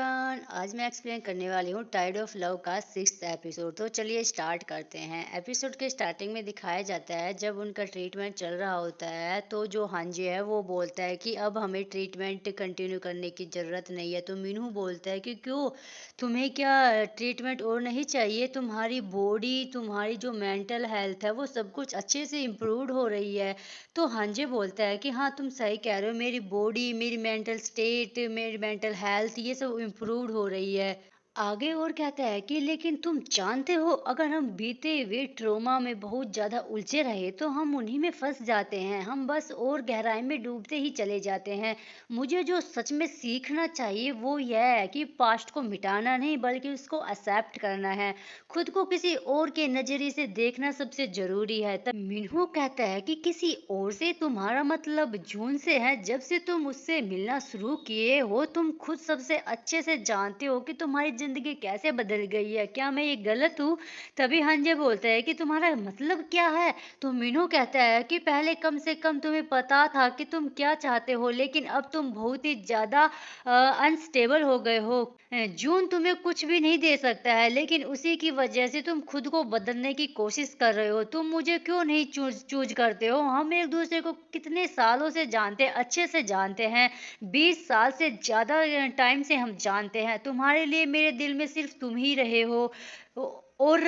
Everyone, आज मैं explain करने वाली हूँ टाइड ऑफ लव का 6th एपिसोड। तो चलिए स्टार्ट करते हैं। एपिसोड के स्टार्टिंग में दिखाया जाता है जब उनका ट्रीटमेंट चल रहा होता है तो जो हांजी है वो बोलता है कि अब हमें ट्रीटमेंट कंटिन्यू करने की ज़रूरत नहीं है। तो मीनू बोलता है कि क्यों, तुम्हें क्या ट्रीटमेंट और नहीं चाहिए? तुम्हारी बॉडी, तुम्हारी जो मेंटल हेल्थ है वो सब कुछ अच्छे से इम्प्रूव हो रही है। तो हांजे बोलता है कि हाँ, तुम सही कह रहे हो, मेरी बॉडी, मेरी मेंटल स्टेट, मेरी मेंटल हेल्थ ये सब इम्प्रूव हो रही है। आगे और कहता है कि लेकिन तुम जानते हो, अगर हम बीते हुए ट्रॉमा में बहुत ज्यादा उलझे रहे तो हम उन्हीं में फंस जाते हैं, हम बस और गहराई में डूबते ही चले जाते हैं। मुझे जो सच में सीखना चाहिए वो यह है कि पास्ट को मिटाना नहीं बल्कि उसको एक्सेप्ट करना है। खुद को किसी और के नजरिए से देखना सबसे जरूरी है। तब मिन्हो कहता है कि किसी और से तुम्हारा मतलब जून से है? जब से तुम उससे मिलना शुरू किए हो तुम खुद सबसे अच्छे से जानते हो कि तुम्हारी जिंदगी कैसे बदल गई है। क्या मैं ये गलत हूँ? तभी हंजे बोलता है कि तुम्हारा मतलब क्या है? तो मीनू कहता है कि पहले कम से कम तुम्हें पता था कि तुम क्या चाहते हो, लेकिन अब तुम बहुत ही ज्यादा अनस्टेबल हो गए हो। जून तुम्हें कुछ भी नहीं दे सकता है, लेकिन उसी की वजह से तुम खुद को बदलने की कोशिश कर रहे हो। तुम मुझे क्यों नहीं चूज चूज करते हो? हम एक दूसरे को कितने सालों से जानते हैं, अच्छे से जानते हैं। 20 साल से ज्यादा टाइम से हम जानते हैं। तुम्हारे लिए मेरे दिल में सिर्फ तुम ही रहे हो। ओ- और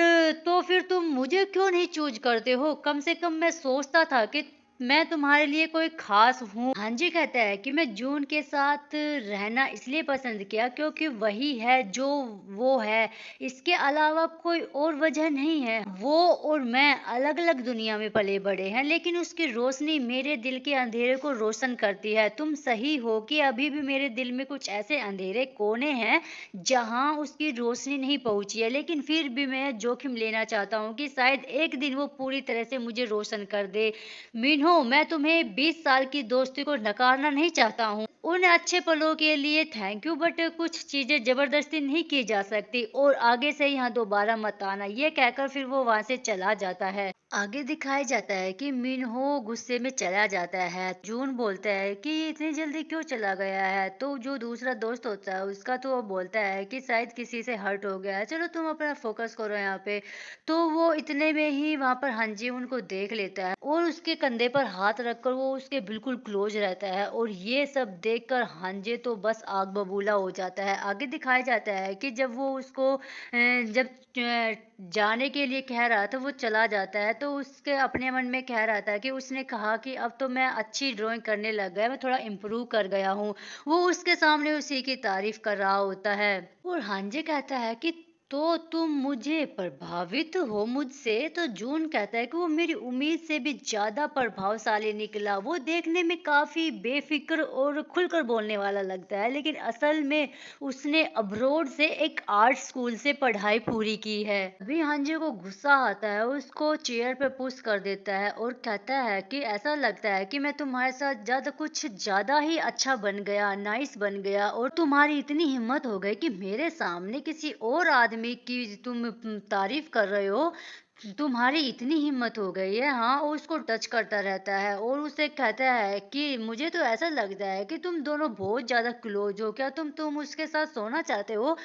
तो फिर तुम मुझे क्यों नहीं चूज करते हो? कम से कम मैं सोचता था कि मैं तुम्हारे लिए कोई खास हूँ। हांजी कहता है कि मैं जून के साथ रहना इसलिए पसंद किया क्योंकि वही है जो वो है, इसके अलावा कोई और वजह नहीं है। वो और मैं अलग अलग दुनिया में पले बड़े हैं, लेकिन उसकी रोशनी मेरे दिल के अंधेरे को रोशन करती है। तुम सही हो कि अभी भी मेरे दिल में कुछ ऐसे अंधेरे कोने हैं जहां उसकी रोशनी नहीं पहुंची है, लेकिन फिर भी मैं जोखिम लेना चाहता हूँ कि शायद एक दिन वो पूरी तरह से मुझे रोशन कर दे। मिन्हो, मैं तुम्हें 20 साल की दोस्ती को नकारना नहीं चाहता हूँ। उन अच्छे पलों के लिए थैंक यू, बट कुछ चीजें जबरदस्ती नहीं की जा सकती, और आगे से यहाँ दोबारा मत आना। ये कहकर फिर वो वहां से चला जाता है। आगे दिखाया जाता है कि मिन्हो गुस्से में चला जाता है। जून बोलता है कि ये इतनी जल्दी क्यों चला गया है? तो जो दूसरा दोस्त होता है उसका तो वो बोलता है कि शायद किसी से हर्ट हो गया है, चलो तुम अपना फोकस करो यहाँ पे। तो वो इतने में ही वहां पर हंजी उनको देख लेता है और उसके कंधे पर हाथ रखकर वो उसके बिल्कुल क्लोज रहता है, और ये सब देखकर हंजे तो बस आग बबूला हो जाता है। आगे दिखाया जाता है कि जब वो उसको जब जाने के लिए कह रहा था वो चला जाता है, तो उसके अपने मन में कह रहा था कि उसने कहा कि अब तो मैं अच्छी ड्राइंग करने लग गया, मैं थोड़ा इम्प्रूव कर गया हूँ। वो उसके सामने उसी की तारीफ कर रहा होता है। और हांजे कहता है कि तो तुम मुझे प्रभावित हो मुझसे? तो जून कहता है कि वो मेरी उम्मीद से भी ज्यादा प्रभावशाली निकला। वो देखने में काफी बेफिक्र और खुलकर बोलने वाला लगता है, लेकिन असल में उसने अब्रोड से एक आर्ट स्कूल से पढ़ाई पूरी की है। अभी हांजे को गुस्सा आता है, उसको चेयर पे पुश कर देता है और कहता है कि ऐसा लगता है कि मैं तुम्हारे साथ ज्यादा कुछ ज्यादा ही अच्छा बन गया, नाइस बन गया, और तुम्हारी इतनी हिम्मत हो गई कि मेरे सामने किसी और आदमी की तुम तारीफ कर रहे हो। तुम्हारी इतनी हिम्मत हो गई है? हाँ, वो उसको टच करता रहता है और उसे कहता है कि मुझे तो ऐसा लगता है कि तुम दोनों बहुत ज्यादा क्लोज हो। क्या तुम उसके साथ सोना चाहते हो?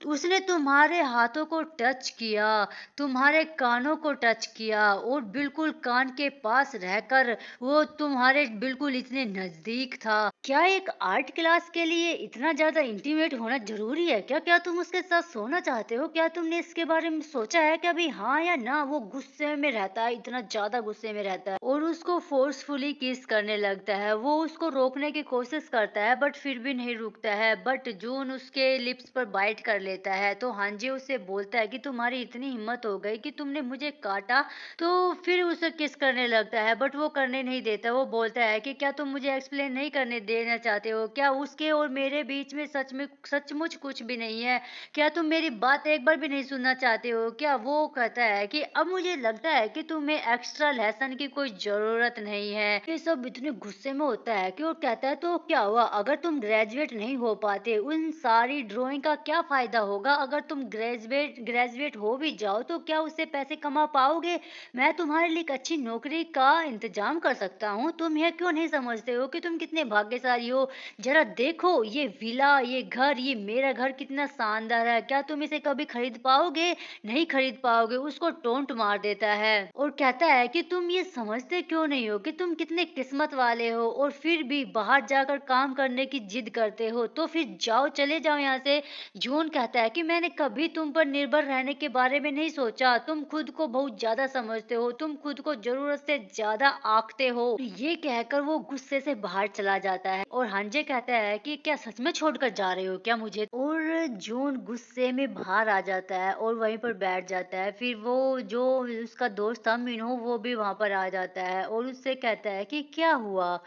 उसने तुम्हारे हाथों को टच किया, तुम्हारे कानों को टच किया, और बिल्कुल कान के पास रहकर वो तुम्हारे बिल्कुल इतने नजदीक था। क्या एक आर्ट क्लास के लिए इतना ज्यादा इंटीमेट होना जरूरी है? क्या तुम उसके साथ सोना चाहते हो? क्या तुमने इसके बारे में सोचा है कि अभी हाँ या ना? वो गुस्से में रहता है, इतना ज्यादा गुस्से में रहता है और उसको फोर्सफुली किस करने लगता है। वो उसको रोकने की कोशिश करता है बट फिर भी नहीं रुकता है, बट जून उसके लिप्स पर बाइट कर लेता है। तो हांजी उससे बोलता है कि तुम्हारी इतनी हिम्मत हो गई कि तुमने मुझे काटा। तो फिर उसे किस करने लगता है बट वो करने नहीं देता। वो बोलता है कि क्या तुम मुझे एक्सप्लेन नहीं करने देना चाहते हो? क्या उसके और मेरे बीच में सचमुच कुछ भी नहीं है? क्या तुम मेरी बात एक बार भी नहीं सुनना चाहते हो? क्या? वो कहता है कि अब मुझे लगता है कि तुम्हें एक्स्ट्रा लेसन की कोई जरूरत नहीं है। ये सब इतने गुस्से में होता है कि वो कहता है तो क्या हुआ, अगर तुम ग्रेजुएट नहीं हो पाते उन सारी ड्राइंग का क्या फायदा होगा, अगर तुम ग्रेजुएट ग्रेजुएट हो भी जाओ तो क्या उससे पैसे कमा पाओगे। मैं तुम्हारे लिए एक अच्छी नौकरी का इंतजाम कर सकता हूँ। तुम यह क्यों नहीं समझते हो कि तुम कितने भाग्यशाली हो। जरा देखो ये विला, ये घर, ये मेरा घर कितना शानदार है, क्या तुम इसे कभी खरीद पाओगे। नहीं खरीद पाओगे। उसको टोंट मार देता है और कहता है कि तुम ये समझते क्यों नहीं हो कि तुम कितने किस्मत वाले हो और फिर भी बाहर जाकर काम करने की जिद करते हो। तो फिर जाओ, चले जाओ यहाँ से। जून कहता है कि मैंने कभी तुम पर निर्भर रहने के बारे में नहीं सोचा। तुम खुद को बहुत ज्यादा समझते हो, तुम खुद को जरूरत से ज्यादा आंकते हो। ये कहकर वो गुस्से से बाहर चला जाता है और हांजे कहता है कि क्या सच में छोड़कर जा रहे हो क्या मुझे। और जून गुस्से में बाहर आ जाता है और वहीं पर बैठ जाता है। फिर वो जो उसका दोस्त था मीनू, वो भी वहां पर आ जाता है और उससे कहता है कि क्या हुआ,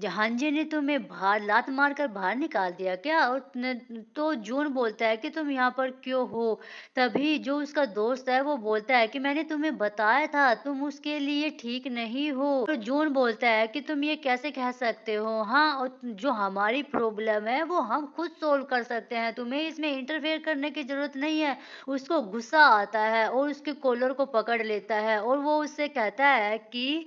हांजे ने तुम्हें बाहर लात मारकर बाहर निकाल दिया क्या। और तो जून बोलता है कि तुम यहाँ पर क्यों हो। तभी जो उसका दोस्त है वो बोलता है कि मैंने तुम्हें बताया था तुम उसके लिए ठीक नहीं हो। तो जून बोलता है कि तुम ये कैसे कह सकते हो। हाँ, और जो हमारी प्रॉब्लम है वो हम खुद सोल्व कर सकते हैं, तुम्हें इसमें इंटरफेयर करने की जरूरत नहीं है। उसको गुस्सा आता है और उसके कॉलर को पकड़ लेता है और वो उससे कहता है कि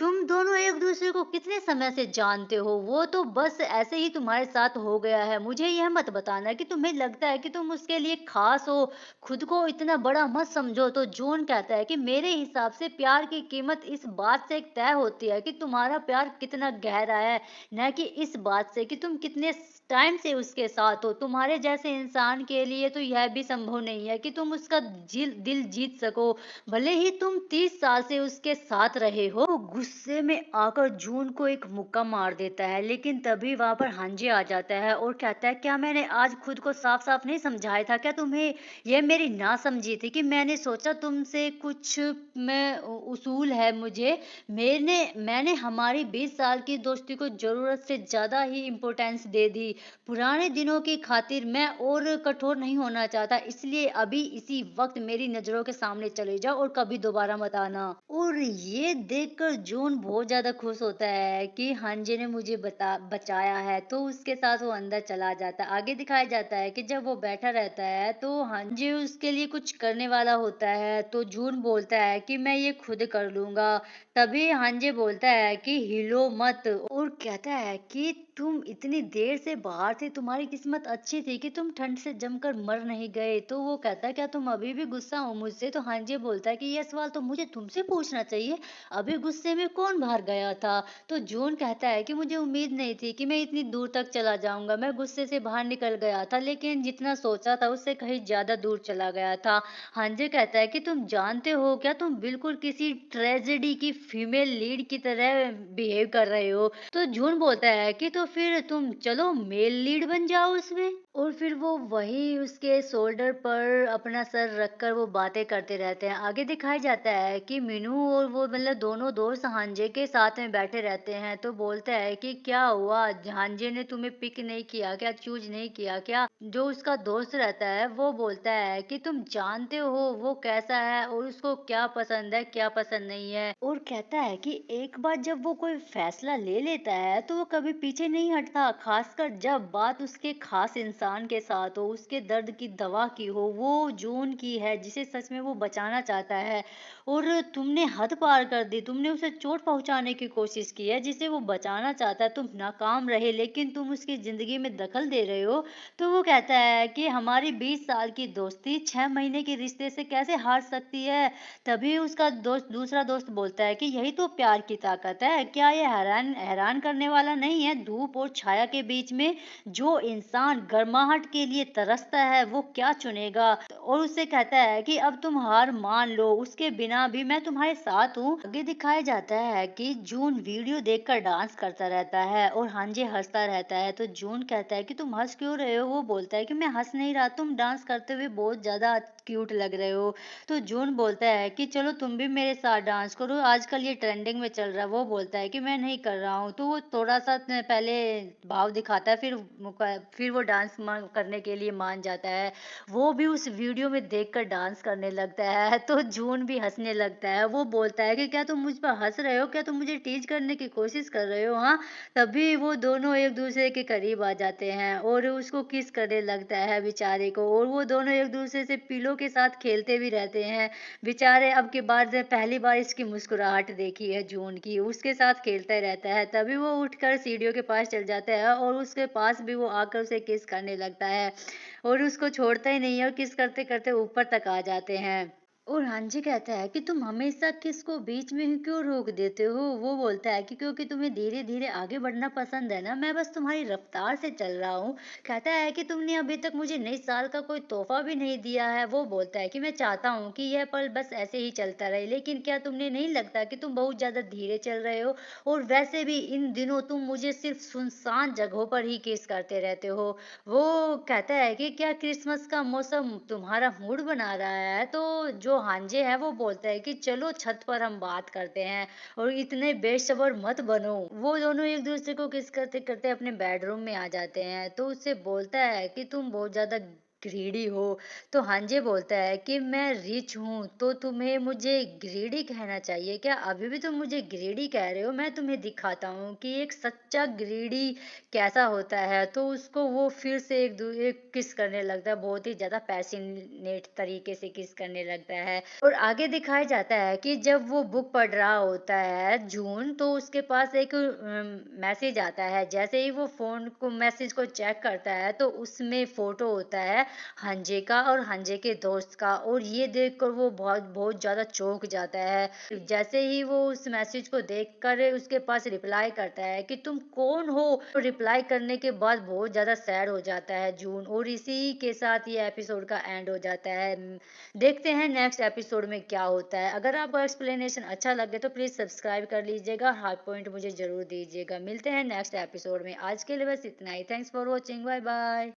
तुम दोनों एक दूसरे को कितने समय से जानते हो, वो तो बस ऐसे ही तुम्हारे साथ हो गया है। मुझे यह मत बताना कि तुम्हें लगता है कि तुम उसके लिए खास हो, खुद को इतना बड़ा मत समझो। तो जॉन कहता है कि मेरे हिसाब से प्यार की कीमत इस बात से तय होती है कि तुम्हारा प्यार कितना गहरा है, न कि इस बात से कि तुम कितने टाइम से उसके साथ हो। तुम्हारे जैसे इंसान के लिए तो यह भी संभव नहीं है कि तुम उसका दिल जीत सको, भले ही तुम 30 साल से उसके साथ रहे हो। वो गुस्से में आकर जून को एक मुक्का मार देता है, लेकिन तभी वहां पर हांजे आ जाता है और कहता है क्या मैंने आज खुद को साफ साफ नहीं समझाया था, क्या तुम्हें यह मेरी ना समझी थी कि मैंने सोचा तुमसे कुछ मैं उसूल है मुझे। मैंने हमारी 20 साल की दोस्ती को जरूरत से ज्यादा ही इम्पोर्टेंस दे दी। पुराने दिनों की खातिर मैं और कठोर नहीं होना चाहता, इसलिए अभी इसी वक्त मेरी नजरों के सामने चले जाओ और कभी दोबारा मत आना। और ये देखकर जॉन बहुत ज्यादा खुश होता है कि हांजे ने मुझे बचाया है, तो उसके साथ वो अंदर चला जाता है। आगे दिखाया जाता है कि जब वो बैठा रहता है तो हांजे उसके लिए कुछ करने वाला होता है, तो जून बोलता है कि मैं ये खुद कर लूंगा। तभी हांजे बोलता है कि हिलो मत और कहता है कि तुम इतनी देर से बाहर थे, तुम्हारी किस्मत अच्छी थी कि तुम ठंड से जमकर मर नहीं गए। तो वो कहता है क्या तुम अभी भी गुस्सा हो मुझसे। तो हांजे बोलता है कि यह सवाल तो मुझे तुमसे पूछना चाहिए, अभी गुस्से में कौन बाहर गया था। तो जून कहता है कि मुझे उम्मीद नहीं थी कि मैं इतनी दूर तक चला जाऊंगा, मैं गुस्से से बाहर निकल गया था, लेकिन जितना सोचा था उससे कहीं ज्यादा दूर चला गया था। हांजे कहता है कि तुम जानते हो क्या, तुम बिल्कुल किसी ट्रेजेडी की फीमेल लीड की तरह बिहेव कर रहे हो। तो जून बोलता है कि तो फिर तुम चलो मेल लीड बन जाओ उसमें। और फिर वो वही उसके शोल्डर पर अपना सर रखकर वो बातें करते रहते हैं। आगे दिखाया जाता है कि मीनू और वो मतलब दोनों दोस्त हांजे के साथ में बैठे रहते हैं। तो बोलता है कि क्या हुआ, हांजे ने तुम्हें पिक नहीं किया क्या, चूज नहीं किया क्या। जो उसका दोस्त रहता है वो बोलता है कि तुम जानते हो वो कैसा है और उसको क्या पसंद है क्या पसंद नहीं है। और कहता है कि एक बार जब वो कोई फैसला ले लेता है तो वो कभी पीछे नहीं हटता, खासकर जब बात उसके खास इंसान के साथ हो, उसके दर्द की दवा की हो। वो जून की है जिसे सच में वो बचाना चाहता है और तुमने हद पार कर दी, तुमने उसे चोट पहुंचाने की कोशिश की है जिसे वो बचाना चाहता है। तुम नाकाम रहे लेकिन तुम उसकी जिंदगी में दखल दे रहे हो। तो वो कहता है कि हमारी 20 साल की दोस्ती 6 महीने के रिश्ते से कैसे हार सकती है। तभी उसका दूसरा दोस्त बोलता है कि यही तो प्यार की ताकत है, क्या ये हैरान हैरान करने वाला नहीं है। धूप और छाया के बीच में जो इंसान गर्माहट के लिए तरसता है वो क्या चुनेगा। और उससे कहता है कि अब तुम हार मान लो, उसके बिना भी मैं तुम्हारे साथ हूँ। आगे दिखाया जाता है कि जून वीडियो देखकर डांस करता रहता है और हांजे हंसता रहता है। तो जून कहता है कि तुम हंस क्यों रहे हो। वो बोलता है कि मैं हंस नहीं रहा, तुम डांस करते हुए बहुत ज्यादा क्यूट लग रहे हो। तो जून बोलता है कि चलो तुम भी मेरे साथ डांस करो, आजकल ये ट्रेंडिंग में चल रहा है। वो बोलता है कि मैं नहीं कर रहा हूँ। तो वो थोड़ा-सा पहले भाव दिखाता है, फिर वो डांस करने के लिए मान जाता है। वो भी उस वीडियो में देखकर डांस करने लगता है। तो जून भी हँसने लगता है। वो बोलता है कि क्या तुम मुझ पर हँस रहे हो? क्या तुम मुझे टीज़ करने की कोशिश कर रहे हो, हाँ? तभी वो दोनों एक-दूसरे के करीब आ जाते हैं और उसको किस करने लगता है बेचारे को, और वो दोनों एक-दूसरे से पिलो के साथ खेलते भी रहते हैं। बेचारे अब की बार से पहली बार इसकी मुस्कुराहट देखी है जून की, उसके साथ खेलता ही रहता है। तभी वो उठकर सीढ़ियों के पास चल जाता है और उसके पास भी वो आकर उसे किस करने लगता है और उसको छोड़ता ही नहीं है और किस करते-करते ऊपर तक आ जाते हैं। और हाँ जी कहता है कि तुम हमेशा किस को बीच में ही क्यों रोक देते हो? वो बोलता है कि क्योंकि तुम्हें धीरे-धीरे आगे बढ़ना पसंद है ना, मैं बस तुम्हारी रफ्तार से चल रहा हूँ। कहता है कि तुमने अभी तक मुझे नए साल का कोई तोहफा भी नहीं दिया है। वो बोलता है कि मैं चाहता हूँ कि यह पल बस ऐसे ही चलता रहे, लेकिन क्या तुम्हें नहीं लगता कि तुम बहुत ज्यादा धीरे चल रहे हो? और वैसे भी इन दिनों तुम मुझे सिर्फ सुनसान जगहों पर ही किस करते रहते हो। वो कहता है कि क्या क्रिसमस का मौसम तुम्हारा मूड बना रहा है? तो जो हांजे है वो बोलता है कि चलो छत पर हम बात करते हैं और इतने बेसब्र मत बनो। वो दोनों एक दूसरे को किस करते करते अपने बेडरूम में आ जाते हैं। तो उससे बोलता है कि तुम बहुत ज्यादा ग्रीडी हो। तो हांजे बोलता है कि मैं रिच हूँ तो तुम्हें मुझे ग्रीडी कहना चाहिए क्या? अभी भी तुम मुझे ग्रीडी कह रहे हो। मैं तुम्हें दिखाता हूँ कि एक सच्चा ग्रीडी कैसा होता है। तो उसको वो फिर से एक किस करने लगता है, बहुत ही ज्यादा पैसिनेट तरीके से किस करने लगता है। और आगे दिखाया जाता है कि जब वो बुक पढ़ रहा होता है जून, तो उसके पास एक मैसेज आता है। जैसे ही वो फोन को मैसेज को चेक करता है तो उसमें फोटो होता है हंजे का और हंजे के दोस्त का, और ये देखकर वो बहुत बहुत ज्यादा चौंक जाता है। जैसे ही वो उस मैसेज को देखकर उसके पास रिप्लाई करता है कि तुम कौन हो, तो रिप्लाई करने के बाद बहुत ज्यादा सैड हो जाता है जून, और इसी के साथ ये एपिसोड का एंड हो जाता है। देखते हैं नेक्स्ट एपिसोड में क्या होता है। अगर आपको एक्सप्लेनेशन अच्छा लगे तो प्लीज सब्सक्राइब कर लीजिएगा, हार्ट पॉइंट मुझे जरूर दीजिएगा। मिलते हैं नेक्स्ट एपिसोड में, आज के लिए बस इतना ही। Thanks for watching, bye bye.